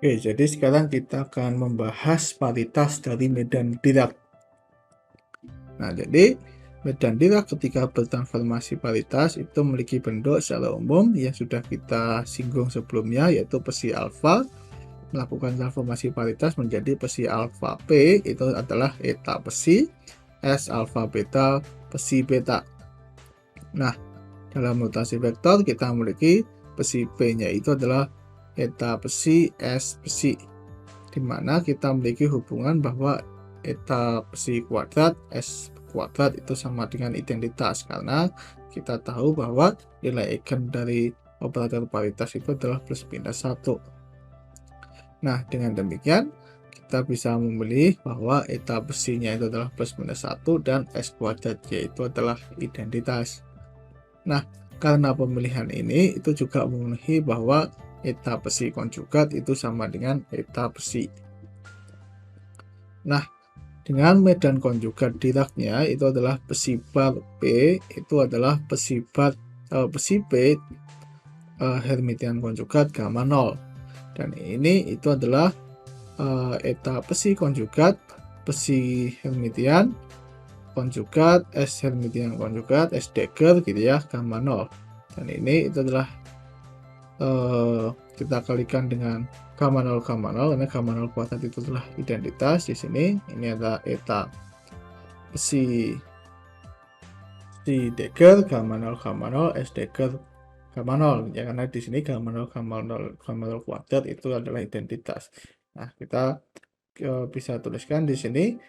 Oke, jadi sekarang kita akan membahas paritas dari medan Dirac. Nah, jadi medan Dirac ketika bertransformasi paritas itu memiliki bentuk secara umum yang sudah kita singgung sebelumnya, yaitu besi alfa melakukan transformasi paritas menjadi besi alfa P, itu adalah eta besi, S alfa beta besi beta. Nah, dalam notasi vektor kita memiliki besi P-nya itu adalah eta besi S besi, di mana kita memiliki hubungan bahwa eta besi kuadrat S kuadrat itu sama dengan identitas, karena kita tahu bahwa nilai eigen dari operator paritas itu adalah plus minus 1. Nah, dengan demikian kita bisa memilih bahwa eta besinya itu adalah plus minus 1 dan S kuadrat yaitu adalah identitas. Nah, karena pemilihan ini itu juga memenuhi bahwa eta besi konjugat itu sama dengan eta besi. Nah, dengan medan konjugat Diracnya itu adalah besi bar P, itu adalah besi P Hermitian konjugat gamma 0. Dan ini itu adalah eta besi konjugat besi Hermitian konjugat S Hermitian konjugat S dagger gitu ya, gamma 0. Dan ini itu adalah kita kalikan dengan gamma 0 karena gamma 0 kuadrat itu adalah identitas di sini. Ini adalah eta besi dagger gamma 0 S dagger gamma 0 ya, karena di sini gamma 0 kuadrat itu adalah identitas. Nah, kita bisa tuliskan di sini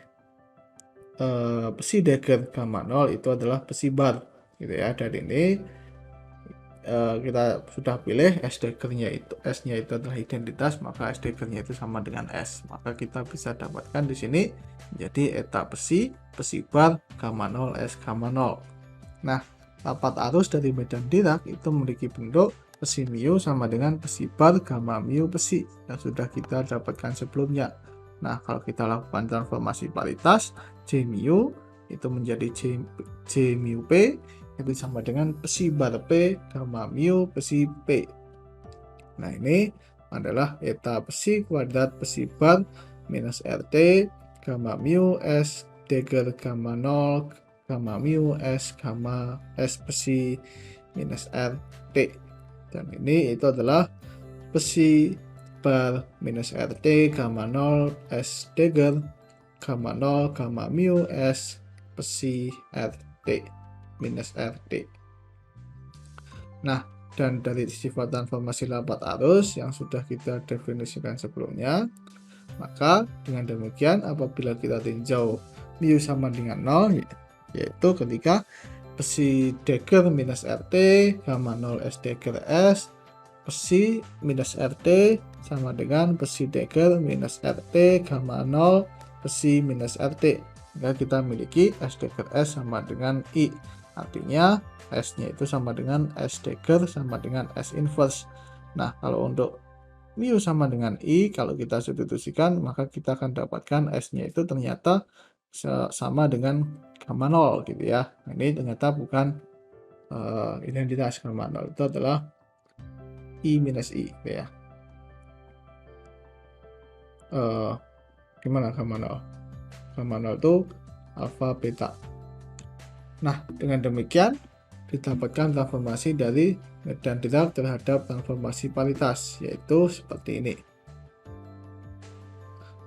besi dagger gamma 0 itu adalah besi bar gitu ya. Dan ini kita sudah pilih S daggernya itu, S-nya itu adalah identitas, maka S daggernya itu sama dengan S. Maka kita bisa dapatkan di sini jadi eta besi bar gamma 0 S gamma 0. Nah, rapat arus dari medan Dirac itu memiliki bentuk besi mu sama dengan besi bar gamma mu besi yang sudah kita dapatkan sebelumnya. Nah, kalau kita lakukan transformasi paritas, J mu itu menjadi J mu P itu sama dengan besi bar P gamma mu besi P. Nah, ini adalah eta besi kuadrat besi bar minus RT gamma mu S dagger gamma 0 gamma mu S gamma S besi minus RT. Dan ini itu adalah besi bar minus RT gamma 0 S dagger gamma 0 gamma mu S besi RT minus RT. Nah, dan dari sifat transformasi rapat arus yang sudah kita definisikan sebelumnya, maka dengan demikian apabila kita tinjau mu sama dengan 0, yaitu ketika besi dagger minus RT gamma 0 S dagger S besi minus RT sama dengan besi dagger minus RT gamma 0 besi minus RT. Maka kita memiliki S dagger S sama dengan I. Artinya S-nya itu sama dengan S dagger sama dengan S inverse. Nah, kalau untuk mu sama dengan I, kalau kita substitusikan, maka kita akan dapatkan S-nya itu ternyata sama dengan gamma 0 gitu ya. Nah, ini ternyata bukan identitas gamma 0, itu adalah I minus I gitu ya. Gimana gamma 0? Gamma 0 itu alfa beta. Nah, dengan demikian didapatkan transformasi dari medan Dirac terhadap transformasi paritas, yaitu seperti ini.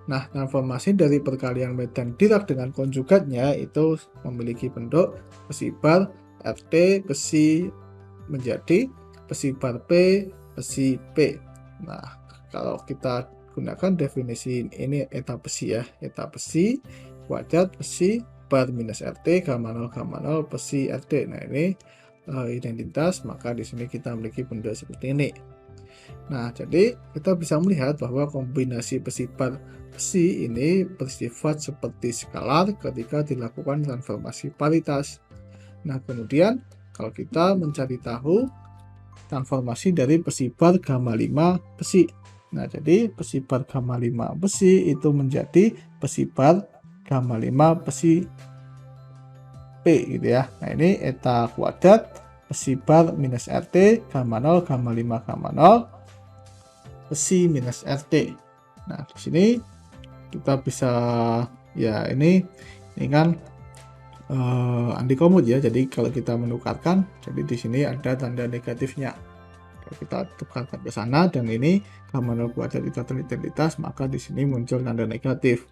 Nah, transformasi dari perkalian medan Dirac dengan konjugatnya itu memiliki bentuk besi bar RT besi menjadi besi bar P besi P. Nah, kalau kita gunakan definisi ini eta besi ya, eta besi kuadrat besi bar minus RT gamma 0 besi RT. Nah, ini identitas, maka di sini kita memiliki bentuk seperti ini. Nah, jadi kita bisa melihat bahwa kombinasi besi bar besi ini bersifat seperti skalar ketika dilakukan transformasi paritas. Nah, kemudian kalau kita mencari tahu transformasi dari besi bar gamma 5 besi. Nah, jadi besi bar gamma 5 besi itu menjadi besi bar gamma 5 besi P gitu ya. Nah, ini eta kuadrat besi bar minus RT gamma 0 gamma 5 gamma 0 besi minus RT. Nah, di sini kita bisa ya ini kan anti-komut ya. Jadi kalau kita menukarkan, jadi di sini ada tanda negatifnya. Kalau kita tukarkan ke sana dan ini gamma 0 kuadrat itu adalah identitas, maka di sini muncul tanda negatif.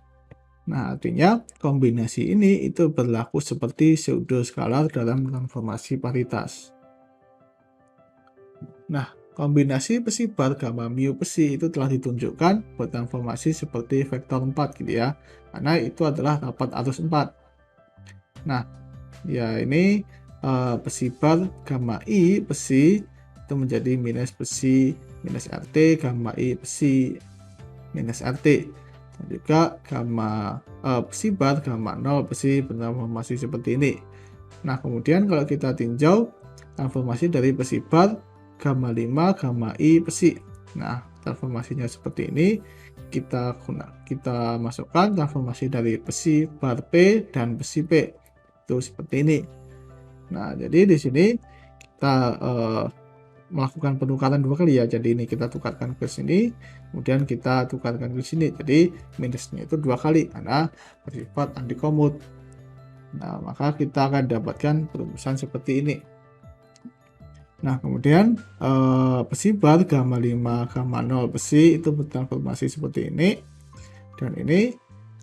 Nah, artinya kombinasi ini itu berlaku seperti pseudo skalar dalam transformasi paritas. Nah, kombinasi besi bar gamma mu besi itu telah ditunjukkan buat transformasi seperti vektor 4 gitu ya. Karena itu adalah rapat arus 4. Nah, ya ini besi bar gamma I besi itu menjadi minus besi minus RT gamma I besi minus RT. Dan juga gamma besi bar gamma 0 besi bertransformasi seperti ini. Nah, kemudian kalau kita tinjau transformasi dari besi bar gamma 5 gamma I besi. Nah, transformasinya seperti ini. Kita masukkan transformasi dari besi bar P dan besi P. Itu seperti ini. Nah, jadi di sini kita melakukan penukaran dua kali ya. Jadi ini kita tukarkan ke sini, kemudian kita tukarkan ke sini. Jadi minusnya itu dua kali karena bersifat anti-komut. Nah, maka kita akan dapatkan perumusan seperti ini. Nah, kemudian besi bar gamma 5 gamma 0 besi itu bertransformasi seperti ini. Dan ini,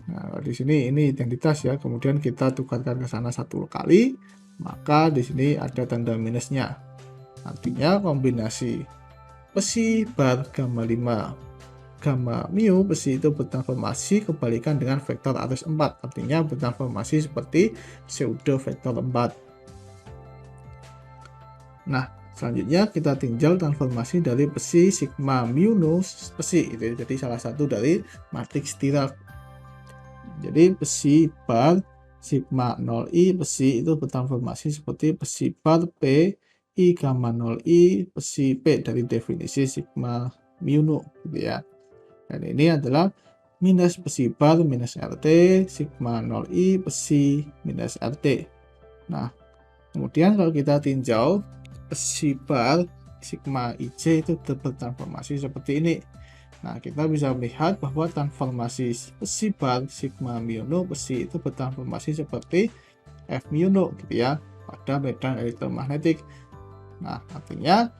nah di sini ini identitas ya. Kemudian kita tukarkan ke sana satu kali, maka di sini ada tanda minusnya. Artinya kombinasi besi bar gamma 5 gamma mu besi itu bertransformasi kebalikan dengan vektor arus 4. Artinya bertransformasi seperti pseudo vektor 4. Nah, selanjutnya kita tinjau transformasi dari besi sigma mu no besi itu. Jadi salah satu dari matriks Dirac. Jadi besi bar sigma 0i besi itu bertransformasi seperti besi bar P I gamma 0i besi P dari definisi sigma mu no gitu ya. Dan ini adalah minus besi bar minus RT sigma 0i besi minus RT. Nah, kemudian kalau kita tinjau besi bar sigma IJ itu bertransformasi seperti ini. Nah, kita bisa melihat bahwa transformasi besi bar sigma mu no besi itu bertransformasi seperti F mu no gitu ya pada medan elektromagnetik. Nah, artinya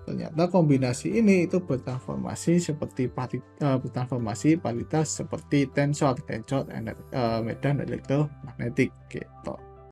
ternyata kombinasi ini itu bertransformasi seperti paritas seperti tensor medan elektromagnetik gitu.